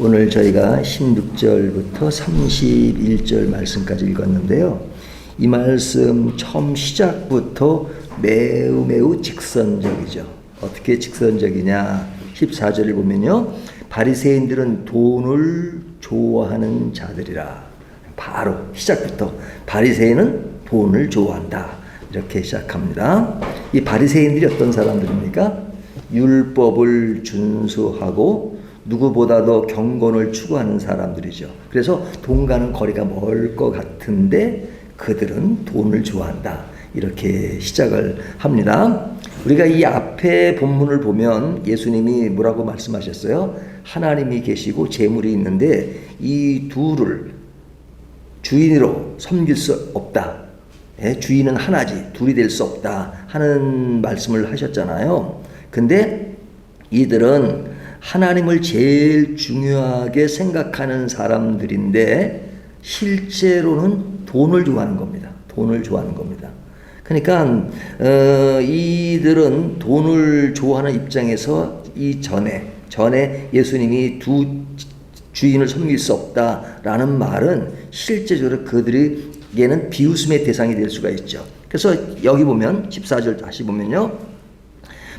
오늘 저희가 16절부터 31절 말씀까지 읽었는데요. 이 말씀 처음 시작부터 매우 직선적이죠. 어떻게 직선적이냐? 14절을 보면요. 바리새인들은 돈을 좋아하는 자들이라. 바로 시작부터 바리새인은 돈을 좋아한다. 이렇게 시작합니다. 이 바리새인들이 어떤 사람들입니까? 율법을 준수하고 누구보다도 경건을 추구하는 사람들이죠. 그래서 돈과는 거리가 멀 것 같은데 그들은 돈을 좋아한다. 이렇게 시작을 합니다. 우리가 이 앞에 본문을 보면 예수님이 뭐라고 말씀하셨어요? 하나님이 계시고 재물이 있는데 이 둘을 주인으로 섬길 수 없다. 주인은 하나지 둘이 될 수 없다 하는 말씀을 하셨잖아요. 근데 이들은 하나님을 제일 중요하게 생각하는 사람들인데 실제로는 돈을 좋아하는 겁니다. 돈을 좋아하는 겁니다. 그러니까 이들은 돈을 좋아하는 입장에서 이 전에 예수님이 두 주인을 섬길 수 없다라는 말은 실제적으로 그들에게는 비웃음의 대상이 될 수가 있죠. 그래서 여기 보면 14절 다시 보면요.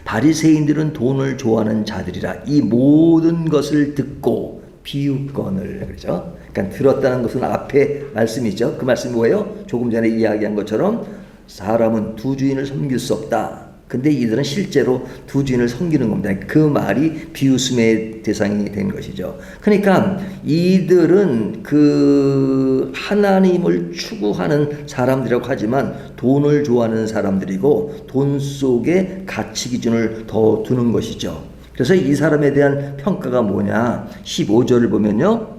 바리새인들은 돈을 좋아하는 자들이라 이 모든 것을 듣고 비웃거늘 그러죠. 그러니까 들었다는 것은 앞에 말씀이죠. 그 말씀이 뭐예요? 조금 전에 이야기한 것처럼 사람은 두 주인을 섬길 수 없다. 근데 이들은 실제로 두 주인을 섬기는 겁니다. 그 말이 비웃음의 대상이 된 것이죠. 그러니까 이들은 그 하나님을 추구하는 사람들이라고 하지만 돈을 좋아하는 사람들이고 돈 속에 가치 기준을 더 두는 것이죠. 그래서 이 사람에 대한 평가가 뭐냐? 15절을 보면요.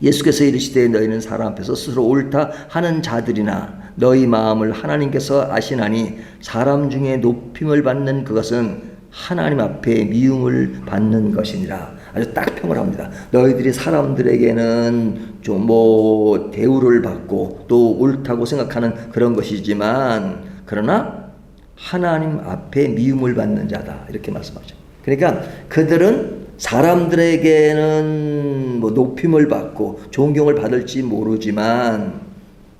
예수께서 이르시되 너희는 사람 앞에서 스스로 옳다 하는 자들이나 너희 마음을 하나님께서 아시나니 사람 중에 높임을 받는 그것은 하나님 앞에 미움을 받는 것이니라. 아주 딱 평을 합니다. 너희들이 사람들에게는 좀 대우를 받고 또 옳다고 생각하는 그런 것이지만 그러나 하나님 앞에 미움을 받는 자다. 이렇게 말씀하죠. 그러니까 그들은 사람들에게는 높임을 받고 존경을 받을지 모르지만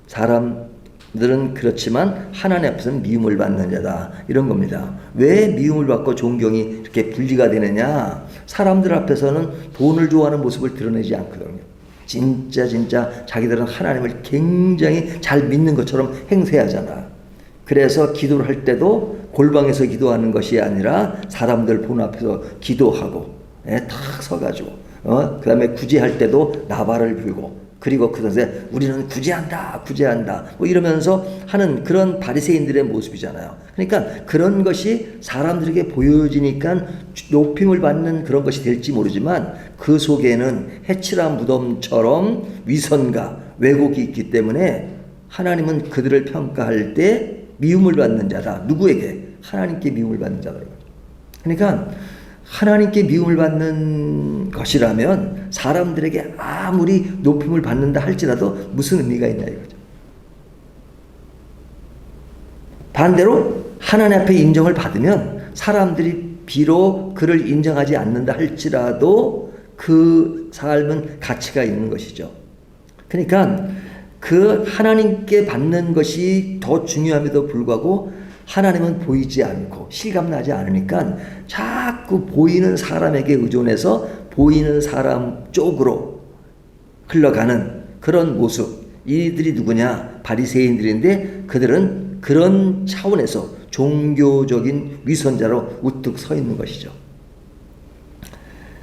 사람들은 그렇지만 하나님 앞에서는 미움을 받는 자다. 이런 겁니다. 왜 미움을 받고 존경이 이렇게 분리가 되느냐? 사람들 앞에서는 돈을 좋아하는 모습을 드러내지 않거든요. 진짜 자기들은 하나님을 굉장히 잘 믿는 것처럼 행세하잖아. 그래서 기도를 할 때도 골방에서 기도하는 것이 아니라 사람들 본 앞에서 기도하고 탁 서가지고 그 다음에 구제할 때도 나발을 불고 그리고 그것에 우리는 구제한다 이러면서 하는 그런 바리새인들의 모습이잖아요. 그러니까 그런 것이 사람들에게 보여지니까 높임을 받는 그런 것이 될지 모르지만 그 속에는 해칠한 무덤처럼 위선과 왜곡이 있기 때문에 하나님은 그들을 평가할 때 미움을 받는 자다. 누구에게? 하나님께 미움을 받는 자다. 그러니까 하나님께 미움을 받는 것이라면 사람들에게 아무리 높임을 받는다 할지라도 무슨 의미가 있냐 이거죠. 반대로 하나님 앞에 인정을 받으면 사람들이 비록 그를 인정하지 않는다 할지라도 그 삶은 가치가 있는 것이죠. 그러니까 그 하나님께 받는 것이 더 중요함에도 불구하고 하나님은 보이지 않고 실감나지 않으니까 자꾸 보이는 사람에게 의존해서 보이는 사람 쪽으로 흘러가는 그런 모습. 이들이 누구냐? 바리새인들인데 그들은 그런 차원에서 종교적인 위선자로 우뚝 서 있는 것이죠.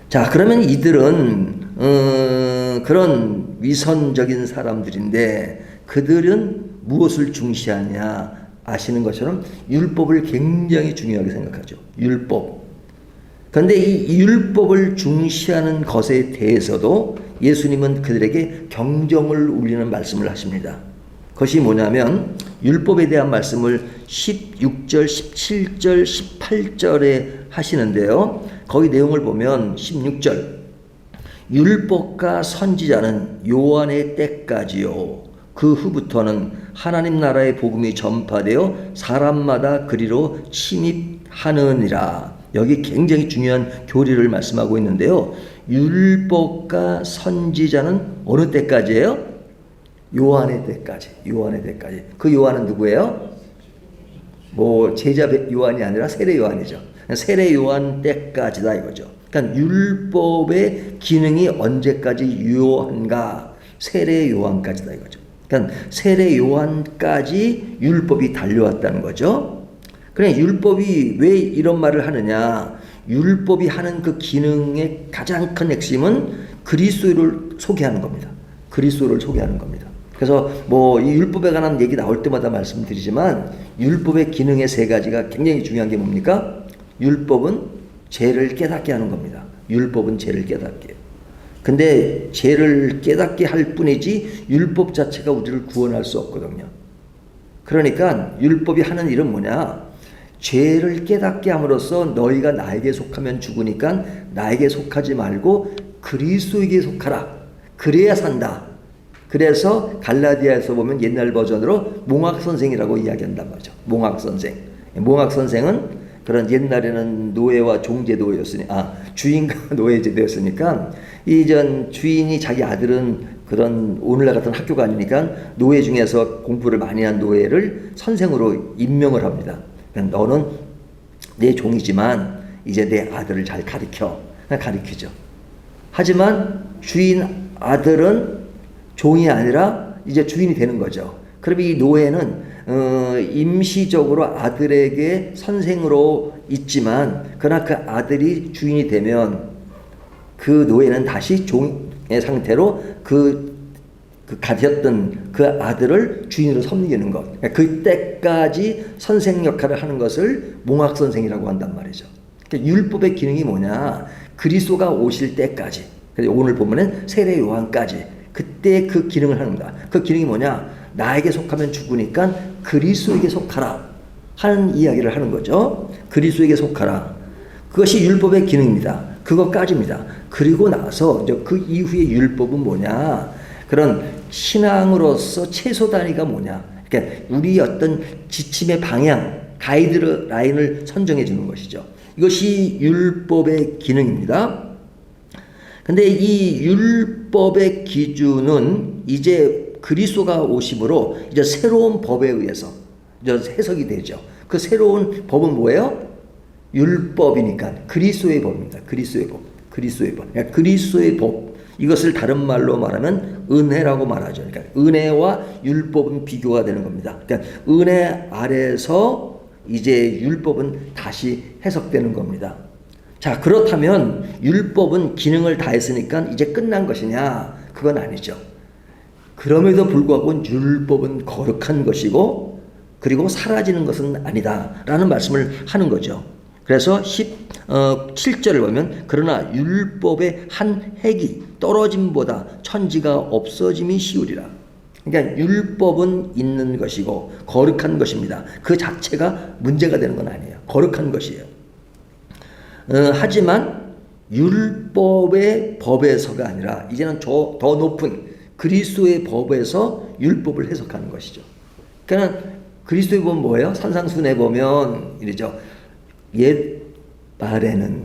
자, 그러면 이들은 그런 위선적인 사람들인데 그들은 무엇을 중시하냐? 아시는 것처럼 율법을 굉장히 중요하게 생각하죠. 율법. 그런데 이 율법을 중시하는 것에 대해서도 예수님은 그들에게 경종을 울리는 말씀을 하십니다. 그것이 뭐냐면 율법에 대한 말씀을 16절, 17절, 18절에 하시는데요. 거기 내용을 보면 16절 율법과 선지자는 요한의 때까지요. 그 후부터는 하나님 나라의 복음이 전파되어 사람마다 그리로 침입하느니라. 여기 굉장히 중요한 교리를 말씀하고 있는데요. 율법과 선지자는 어느 때까지예요? 요한의 때까지. 요한의 때까지. 그 요한은 누구예요? 뭐 제자 요한이 아니라 세례 요한이죠. 세례 요한 때까지다 이거죠. 그러니까 율법의 기능이 언제까지 유효한가? 세례 요한까지다 이거죠. 그러니까 세례 요한까지 율법이 달려왔다는 거죠. 그래, 율법이 왜 이런 말을 하느냐? 율법이 하는 그 기능의 가장 큰 핵심은 그리스도를 소개하는 겁니다. 그리스도를 소개하는 겁니다. 그래서 뭐 이 율법에 관한 얘기 나올 때마다 말씀드리지만 율법의 기능의 세 가지가 굉장히 중요한 게 뭡니까? 율법은 죄를 깨닫게 하는 겁니다. 율법은 죄를 깨닫게 해요. 근데 죄를 깨닫게 할 뿐이지 율법 자체가 우리를 구원할 수 없거든요. 그러니까 율법이 하는 일은 뭐냐? 죄를 깨닫게 함으로써 너희가 나에게 속하면 죽으니까 나에게 속하지 말고 그리스도에게 속하라. 그래야 산다. 그래서 갈라디아에서 보면 옛날 버전으로 몽학선생이라고 이야기한단 말이죠. 몽학선생. 몽학선생은 그런 옛날에는 노예와 종제도였으니, 주인과 노예제도였으니까, 이전 주인이 자기 아들은 그런 오늘날 같은 학교가 아니니까 노예 중에서 공부를 많이 한 노예를 선생으로 임명을 합니다. 그러니까 너는 내 종이지만 이제 내 아들을 잘 가르치죠. 하지만 주인 아들은 종이 아니라 이제 주인이 되는 거죠. 그러면 이 노예는 임시적으로 아들에게 선생으로 있지만 그러나 그 아들이 주인이 되면 그 노예는 다시 종의 상태로 그 가졌던 그 아들을 주인으로 섬기는 것. 그때까지 선생 역할을 하는 것을 몽학선생이라고 한단 말이죠. 그러니까 율법의 기능이 뭐냐? 그리스도가 오실 때까지. 오늘 보면은 세례 요한까지. 그때 그 기능을 합니다. 그 기능이 뭐냐? 나에게 속하면 죽으니까 그리스도에게 속하라 하는 이야기를 하는 거죠. 그리스도에게 속하라. 그것이 율법의 기능입니다. 그것까지입니다. 그리고 나서 이제 그 이후의 율법은 뭐냐? 그런 신앙으로서 최소 단위가 뭐냐? 그러니까 우리 어떤 지침의 방향, 가이드라인을 선정해 주는 것이죠. 이것이 율법의 기능입니다. 근데 이 율법의 기준은 이제 그리스도가 오심으로 이제 새로운 법에 의해서 이제 해석이 되죠. 그 새로운 법은 뭐예요? 율법이니까 그리스도의 법입니다. 그리스도의 법. 그러니까 그리스도의 법. 이것을 다른 말로 말하면 은혜라고 말하죠. 그러니까 은혜와 율법은 비교가 되는 겁니다. 그러니까 은혜 아래서 이제 율법은 다시 해석되는 겁니다. 자, 그렇다면 율법은 기능을 다했으니까 이제 끝난 것이냐? 그건 아니죠. 그럼에도 불구하고 율법은 거룩한 것이고 그리고 사라지는 것은 아니다라는 말씀을 하는 거죠. 그래서 17절을 보면 그러나 율법의 한 획이 떨어짐보다 천지가 없어짐이 쉬우리라. 그러니까 율법은 있는 것이고 거룩한 것입니다. 그 자체가 문제가 되는 건 아니에요. 거룩한 것이에요. 하지만 율법의 법에서가 아니라 이제는 더 높은 그리스도의 법에서 율법을 해석하는 것이죠. 그러니까 그리스도의 법은 뭐예요? 산상순에 보면 이러죠. 옛 말에는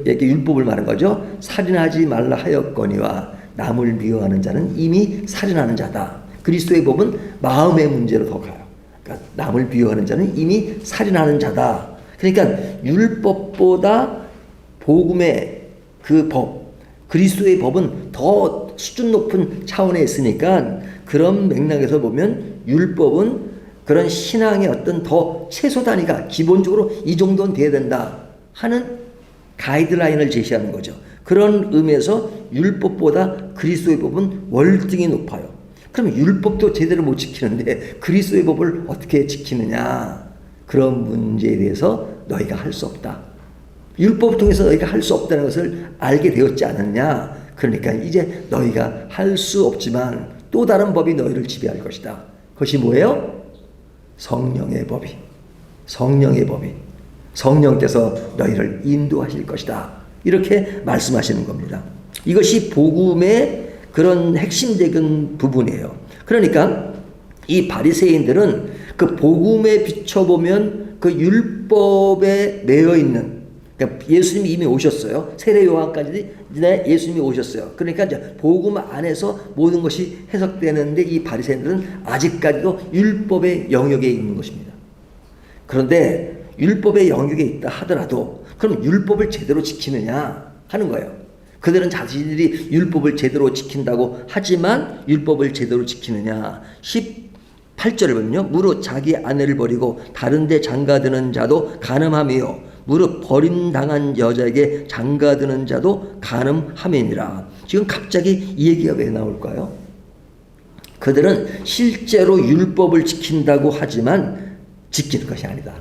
이렇게 율법을 말한 거죠. 살인하지 말라 하였거니와 남을 미워하는 자는 이미 살인하는 자다. 그리스도의 법은 마음의 문제로 더 가요. 그러니까 남을 미워하는 자는 이미 살인하는 자다. 그러니까 율법보다 복음의 그 법, 그리스도의 법은 더 수준 높은 차원에 있으니까 그런 맥락에서 보면 율법은 그런 신앙의 어떤 더 최소 단위가 기본적으로 이 정도는 돼야 된다 하는 가이드라인을 제시하는 거죠. 그런 의미에서 율법보다 그리스도의 법은 월등히 높아요. 그럼 율법도 제대로 못 지키는데 그리스도의 법을 어떻게 지키느냐? 그런 문제에 대해서 너희가 할 수 없다. 율법을 통해서 너희가 할 수 없다는 것을 알게 되었지 않느냐? 그러니까 이제 너희가 할 수 없지만 또 다른 법이 너희를 지배할 것이다. 그것이 뭐예요? 성령의 법이. 성령께서 너희를 인도하실 것이다. 이렇게 말씀하시는 겁니다. 이것이 복음의 그런 핵심적인 부분이에요. 그러니까 이 바리새인들은 그 복음에 비춰보면 그 율법에 매여 있는 그러니까 예수님이 이미 오셨어요. 세례 요한까지 예수님이 오셨어요. 그러니까 이제 복음 안에서 모든 것이 해석되는데 이 바리새인들은 아직까지도 율법의 영역에 있는 것입니다. 그런데 율법의 영역에 있다 하더라도 그럼 율법을 제대로 지키느냐 하는 거예요. 그들은 자신들이 율법을 제대로 지킨다고 하지만 율법을 제대로 지키느냐. 18절을 보면요. 무릇 자기 아내를 버리고 다른 데 장가드는 자도 간음함이요 무릇 버림당한 여자에게 장가드는 자도 간음함이니라. 지금 갑자기 이 얘기가 왜 나올까요? 그들은 실제로 율법을 지킨다고 하지만 지키는 것이 아니다.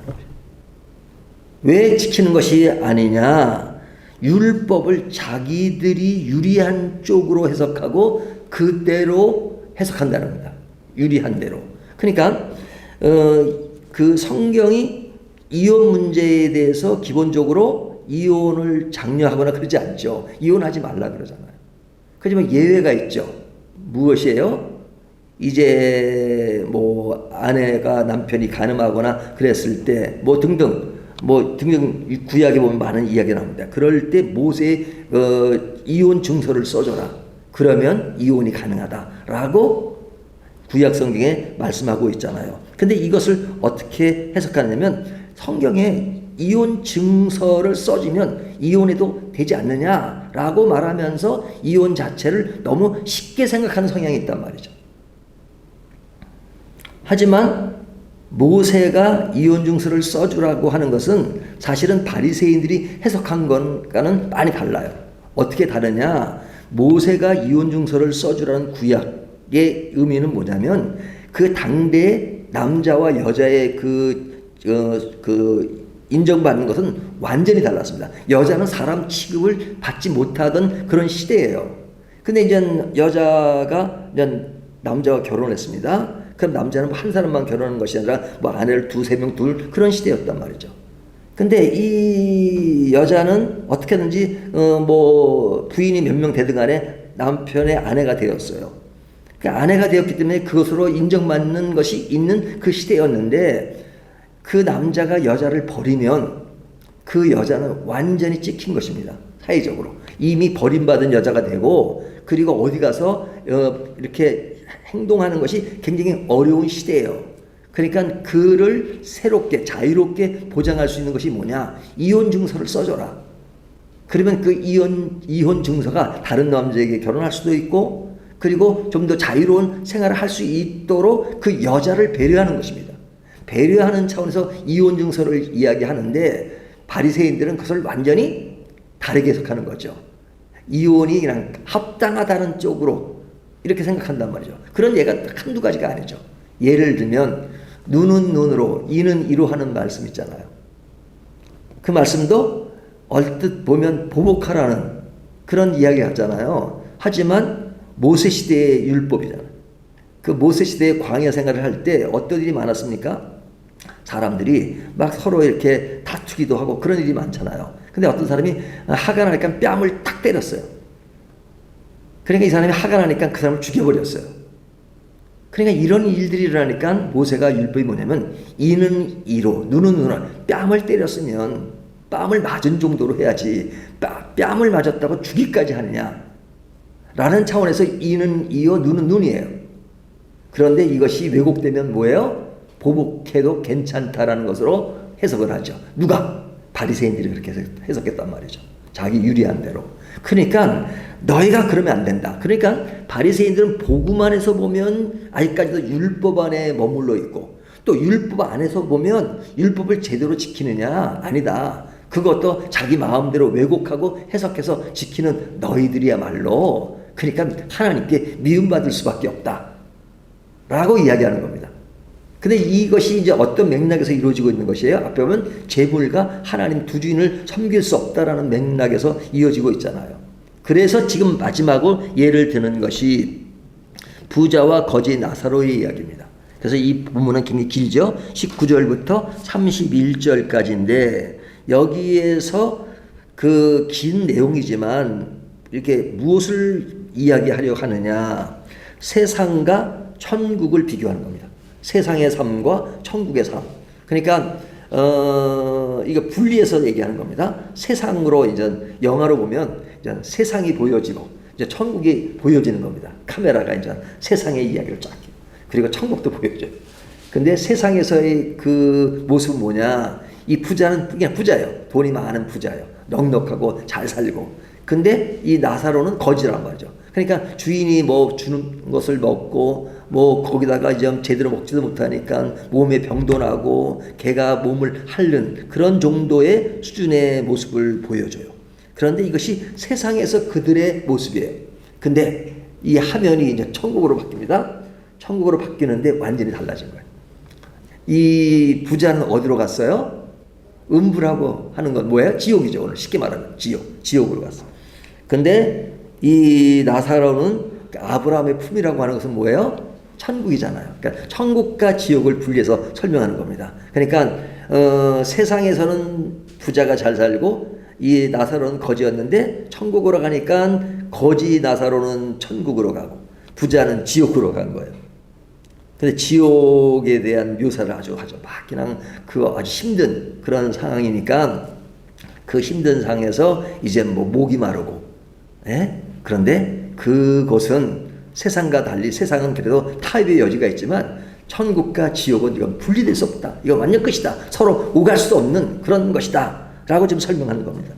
왜 지키는 것이 아니냐? 율법을 자기들이 유리한 쪽으로 해석하고 그대로 해석한다는 겁니다. 유리한 대로. 그러니까 그 성경이 이혼 문제에 대해서 기본적으로 이혼을 장려하거나 그러지 않죠. 이혼하지 말라 그러잖아요. 하지만 예외가 있죠. 무엇이에요? 이제 뭐 아내가 남편이 간음하거나 그랬을 때 뭐 등등 구약에 보면 많은 이야기가 나옵니다. 그럴 때 모세의 이혼 증서를 써줘라. 그러면 이혼이 가능하다라고 구약 성경에 말씀하고 있잖아요. 근데 이것을 어떻게 해석하냐면 성경에 이혼 증서를 써주면 이혼해도 되지 않느냐라고 말하면서 이혼 자체를 너무 쉽게 생각하는 성향이 있단 말이죠. 하지만 모세가 이혼 증서를 써주라고 하는 것은 사실은 바리새인들이 해석한 것과는 많이 달라요. 어떻게 다르냐? 모세가 이혼 증서를 써주라는 구약의 의미는 뭐냐면 그 당대의 남자와 여자의 인정받는 것은 완전히 달랐습니다. 여자는 사람 취급을 받지 못하던 그런 시대예요. 근데 이제 여자가 이제 남자와 결혼했습니다. 그럼 남자는 한 사람만 결혼하는 것이 아니라 뭐 아내를 두세 명 둘 그런 시대였단 말이죠. 근데 이 여자는 어떻게든지 뭐 부인이 몇 명 되든 간에 남편의 아내가 되었어요. 그러니까 아내가 되었기 때문에 그것으로 인정받는 것이 있는 그 시대였는데 그 남자가 여자를 버리면 그 여자는 완전히 찍힌 것입니다. 사회적으로. 이미 버림받은 여자가 되고 그리고 어디 가서 이렇게 행동하는 것이 굉장히 어려운 시대예요. 그러니까 그를 새롭게 자유롭게 보장할 수 있는 것이 뭐냐? 이혼 증서를 써줘라. 그러면 그 이혼 증서가 다른 남자에게 결혼할 수도 있고 그리고 좀 더 자유로운 생활을 할 수 있도록 그 여자를 배려하는 것입니다. 배려하는 차원에서 이혼 증서를 이야기하는데 바리새인들은 그것을 완전히 다르게 해석하는 거죠. 이혼이 그냥 합당하다는 쪽으로 이렇게 생각한단 말이죠. 그런 예가 한두 가지가 아니죠. 예를 들면 눈은 눈으로 이는 이로 하는 말씀 있잖아요. 그 말씀도 얼뜻 보면 보복하라는 그런 이야기 같잖아요. 하지만 모세 시대의 율법이잖아요. 그 모세 시대의 광야 생활을 할 때 어떤 일이 많았습니까? 사람들이 막 서로 이렇게 다투기도 하고 그런 일이 많잖아요. 근데 어떤 사람이 화가 나니까 뺨을 탁 때렸어요. 그러니까 이 사람이 화가 나니까 그 사람을 죽여버렸어요. 그러니까 이런 일들이 일어나니까 모세가 율법이 뭐냐면 이는 이로 눈은 눈으로 뺨을 때렸으면 뺨을 맞은 정도로 해야지 뺨을 맞았다고 죽이까지 하느냐 라는 차원에서 이는 이요 눈은 눈이에요. 그런데 이것이 왜곡되면 뭐예요? 보복해도 괜찮다라는 것으로 해석을 하죠. 누가? 바리새인들이 그렇게 해석했단 말이죠. 자기 유리한 대로. 그러니까 너희가 그러면 안 된다. 그러니까 바리새인들은 복음 안에서 보면 아직까지도 율법 안에 머물러 있고 또 율법 안에서 보면 율법을 제대로 지키느냐? 아니다. 그것도 자기 마음대로 왜곡하고 해석해서 지키는 너희들이야말로 그러니까 하나님께 미움받을 수밖에 없다. 라고 이야기하는 겁니다. 근데 이것이 이제 어떤 맥락에서 이루어지고 있는 것이에요? 앞에 보면 재물과 하나님 두 주인을 섬길 수 없다라는 맥락에서 이어지고 있잖아요. 그래서 지금 마지막으로 예를 드는 것이 부자와 거지 나사로의 이야기입니다. 그래서 이 본문은 굉장히 길죠. 19절부터 31절까지인데 여기에서 그 긴 내용이지만 이렇게 무엇을 이야기하려고 하느냐? 세상과 천국을 비교하는 겁니다. 세상의 삶과 천국의 삶. 그러니까 이거 분리해서 얘기하는 겁니다. 세상으로 이제 영화로 보면 이제 세상이 보여지고 이제 천국이 보여지는 겁니다. 카메라가 이제 세상의 이야기를 쫙 해요. 그리고 천국도 보여줘요. 근데 세상에서의 그 모습은 뭐냐? 이 부자는 그냥 부자예요. 돈이 많은 부자예요. 넉넉하고 잘 살고. 근데 이 나사로는 거지란 말이죠. 그러니까 주인이 뭐 주는 것을 먹고 뭐 거기다가 이제 제대로 먹지도 못하니까 몸에 병도 나고 개가 몸을 핥는 그런 정도의 수준의 모습을 보여줘요. 그런데 이것이 세상에서 그들의 모습이에요. 근데 이 화면이 이제 천국으로 바뀝니다. 천국으로 바뀌는데 완전히 달라진 거예요. 이 부자는 어디로 갔어요? 음부라고 하는 건 뭐예요? 지옥이죠. 오늘 쉽게 말하면 지옥으로 갔어요. 근데 이 나사로는 아브라함의 품이라고 하는 것은 뭐예요? 천국이잖아요. 그러니까 천국과 지옥을 분리해서 설명하는 겁니다. 그러니까 세상에서는 부자가 잘 살고 이 나사로는 거지였는데 천국으로 가니까 거지 나사로는 천국으로 가고 부자는 지옥으로 간 거예요. 근데 지옥에 대한 묘사를 아주 막 그냥 그 아주 힘든 그런 상황이니까 그 힘든 상황에서 이제 뭐 목이 마르고, 예? 그런데 그곳은 세상과 달리 세상은 그래도 타협의 여지가 있지만 천국과 지옥은 이건 분리될 수 없다. 이건 완전 끝이다. 서로 오갈 수 없는 그런 것이다. 라고 지금 설명하는 겁니다.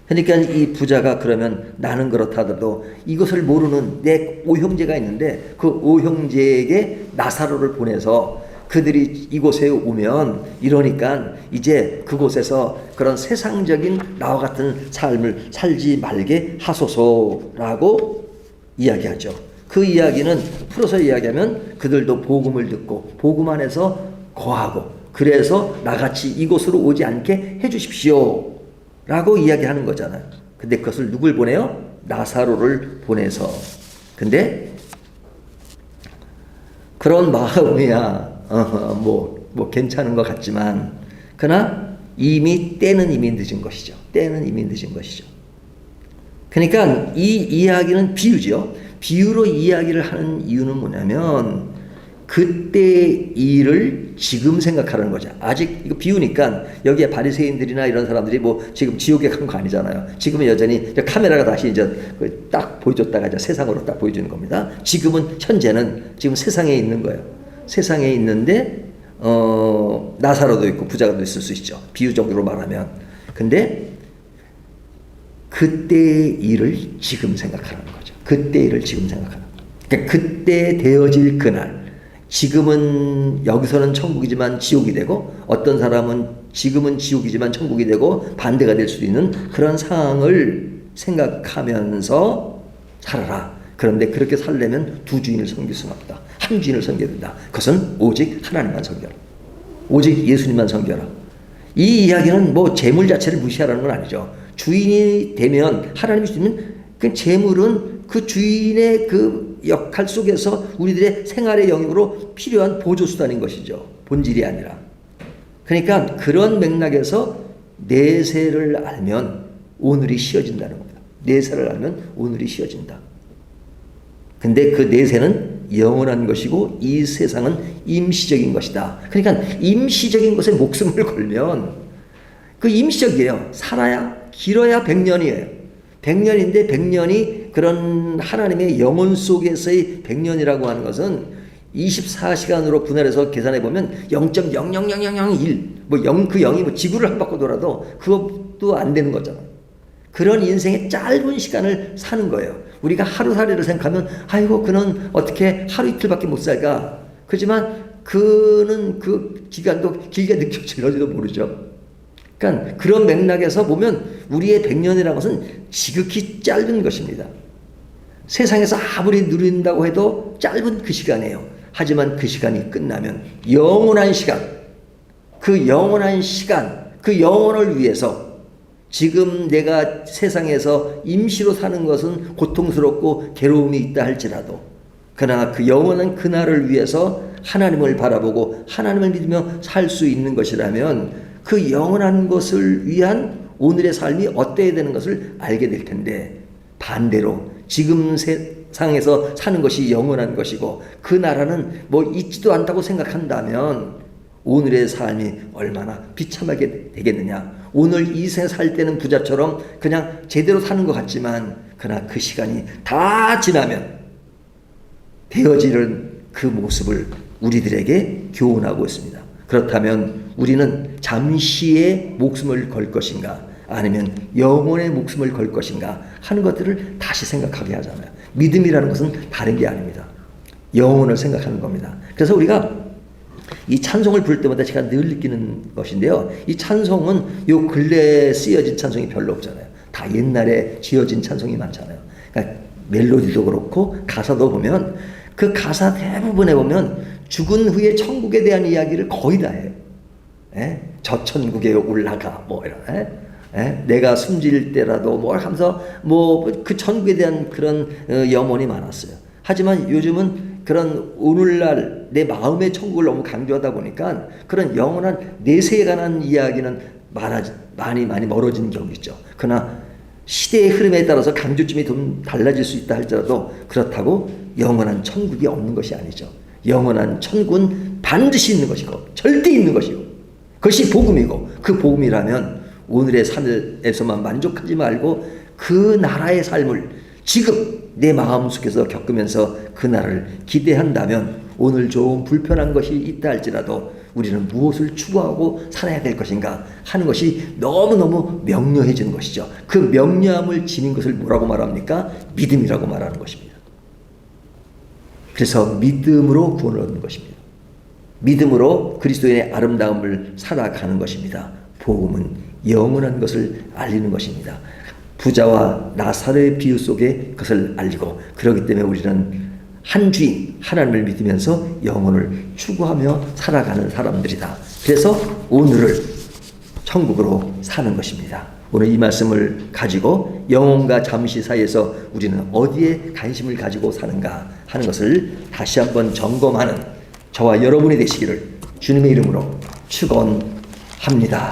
그러니까 이 부자가 그러면 나는 그렇다 하더라도 이것을 모르는 내 오형제가 있는데 그 오형제에게 나사로를 보내서 그들이 이곳에 오면 이러니까 이제 그곳에서 그런 세상적인 나와 같은 삶을 살지 말게 하소서라고 이야기하죠. 그 이야기는 풀어서 이야기하면 그들도 복음을 듣고 복음 안에서 거하고 그래서 나같이 이곳으로 오지 않게 해주십시오 라고 이야기하는 거잖아요. 근데 그것을 누굴 보내요? 나사로를 보내서. 근데 그런 마음이야 뭐 괜찮은 것 같지만 그러나 이미 때는 이미 늦은 것이죠. 때는 이미 늦은 것이죠. 그러니까 이 이야기는 비유죠. 비유로 이야기를 하는 이유는 뭐냐면 그때 일을 지금 생각하라는 거죠. 아직 이거 비우니까 여기에 바리새인들이나 이런 사람들이 뭐 지금 지옥에 간 거 아니잖아요. 지금은 여전히 카메라가 다시 이제 딱 보여줬다가 이제 세상으로 딱 보여주는 겁니다. 지금은 현재는 지금 세상에 있는 거예요. 세상에 있는데 나사로도 있고 부자도 있을 수 있죠. 비유적으로 말하면. 근데 그때의 일을 지금 생각하라는 거죠. 그때 일을 지금 생각하라는 거죠. 그러니까 그때 되어질 그날. 지금은 여기서는 천국이지만 지옥이 되고 어떤 사람은 지금은 지옥이지만 천국이 되고 반대가 될 수도 있는 그런 상황을 생각하면서 살아라. 그런데 그렇게 살려면 두 주인을 섬길 수는 없다. 한 주인을 섬겨야 된다. 그것은 오직 하나님만 섬겨라. 오직 예수님만 섬겨라. 이 이야기는 뭐 재물 자체를 무시하라는 건 아니죠. 주인이 되면 하나님이 주면 그 재물은 그 주인의 그 역할 속에서 우리들의 생활의 영역으로 필요한 보조수단인 것이죠. 본질이 아니라. 그러니까 그런 맥락에서 내세를 알면 오늘이 쉬어진다는 겁니다. 내세를 알면 오늘이 쉬어진다. 근데 그 내세는 영원한 것이고 이 세상은 임시적인 것이다. 그러니까 임시적인 것에 목숨을 걸면 그 임시적이에요. 살아야 길어야 100년이에요. 100년인데 100년이 그런 하나님의 영혼 속에서의 100년이라고 하는 것은 24시간으로 분할해서 계산해 보면 0.00001 뭐 0 그 0이 뭐 지구를 한 바퀴 돌아도 그것도 안 되는 거잖아요. 그런 인생의 짧은 시간을 사는 거예요. 우리가 하루살이를 생각하면 아이고 그는 어떻게 하루 이틀밖에 못 살까? 그렇지만 그는 그 기간도 길게 느껴질지도 모르죠. 그러니까 그런 맥락에서 보면 우리의 100년이라는 것은 지극히 짧은 것입니다. 세상에서 아무리 누린다고 해도 짧은 그 시간이에요. 하지만 그 시간이 끝나면 영원한 시간, 그 영원한 시간, 그 영혼을 위해서 지금 내가 세상에서 임시로 사는 것은 고통스럽고 괴로움이 있다 할지라도 그러나 그 영원한 그날을 위해서 하나님을 바라보고 하나님을 믿으며 살 수 있는 것이라면 그 영원한 것을 위한 오늘의 삶이 어때야 되는 것을 알게 될 텐데 반대로 지금 세상에서 사는 것이 영원한 것이고 그 나라는 뭐 있지도 않다고 생각한다면 오늘의 삶이 얼마나 비참하게 되겠느냐. 오늘 이 생 살 때는 부자처럼 그냥 제대로 사는 것 같지만 그러나 그 시간이 다 지나면 되어지는 그 모습을 우리들에게 교훈하고 있습니다. 그렇다면 우리는 잠시의 목숨을 걸 것인가 아니면 영혼의 목숨을 걸 것인가 하는 것들을 다시 생각하게 하잖아요. 믿음이라는 것은 다른 게 아닙니다. 영혼을 생각하는 겁니다. 그래서 우리가 이 찬송을 부를 때마다 제가 늘 느끼는 것인데요. 이 찬송은 요 근래에 쓰여진 찬송이 별로 없잖아요. 다 옛날에 지어진 찬송이 많잖아요. 그러니까 멜로디도 그렇고 가사도 보면 그 가사 대부분에 보면 죽은 후에 천국에 대한 이야기를 거의 다 해요. 저 천국에 올라가 뭐 이런 내가 숨질 때라도 뭘 하면서 뭐 그 천국에 대한 그런 염원이 많았어요. 하지만 요즘은 그런 오늘날 내 마음의 천국을 너무 강조하다 보니까 그런 영원한 내세에 관한 이야기는 많이 멀어진 경우 있죠. 그러나 시대의 흐름에 따라서 강조점이 좀 달라질 수 있다 할지라도 그렇다고 영원한 천국이 없는 것이 아니죠. 영원한 천국은 반드시 있는 것이고 절대 있는 것이고 그것이 복음이고 그 복음이라면 오늘의 삶에서만 만족하지 말고 그 나라의 삶을 지금 내 마음속에서 겪으면서 그 날을 기대한다면 오늘 좀 불편한 것이 있다 할지라도 우리는 무엇을 추구하고 살아야 될 것인가 하는 것이 너무너무 명료해지는 것이죠. 그 명료함을 지닌 것을 뭐라고 말합니까? 믿음이라고 말하는 것입니다. 그래서 믿음으로 구원을 얻는 것입니다. 믿음으로 그리스도인의 아름다움을 살아가는 것입니다. 복음은 영원한 것을 알리는 것입니다. 부자와 나사로의 비유 속에 그것을 알리고 그렇기 때문에 우리는 한 주인 하나님을 믿으면서 영혼을 추구하며 살아가는 사람들이다. 그래서 오늘을 천국으로 사는 것입니다. 오늘 이 말씀을 가지고 영혼과 잠시 사이에서 우리는 어디에 관심을 가지고 사는가 하는 것을 다시 한번 점검하는 저와 여러분이 되시기를 주님의 이름으로 축원합니다.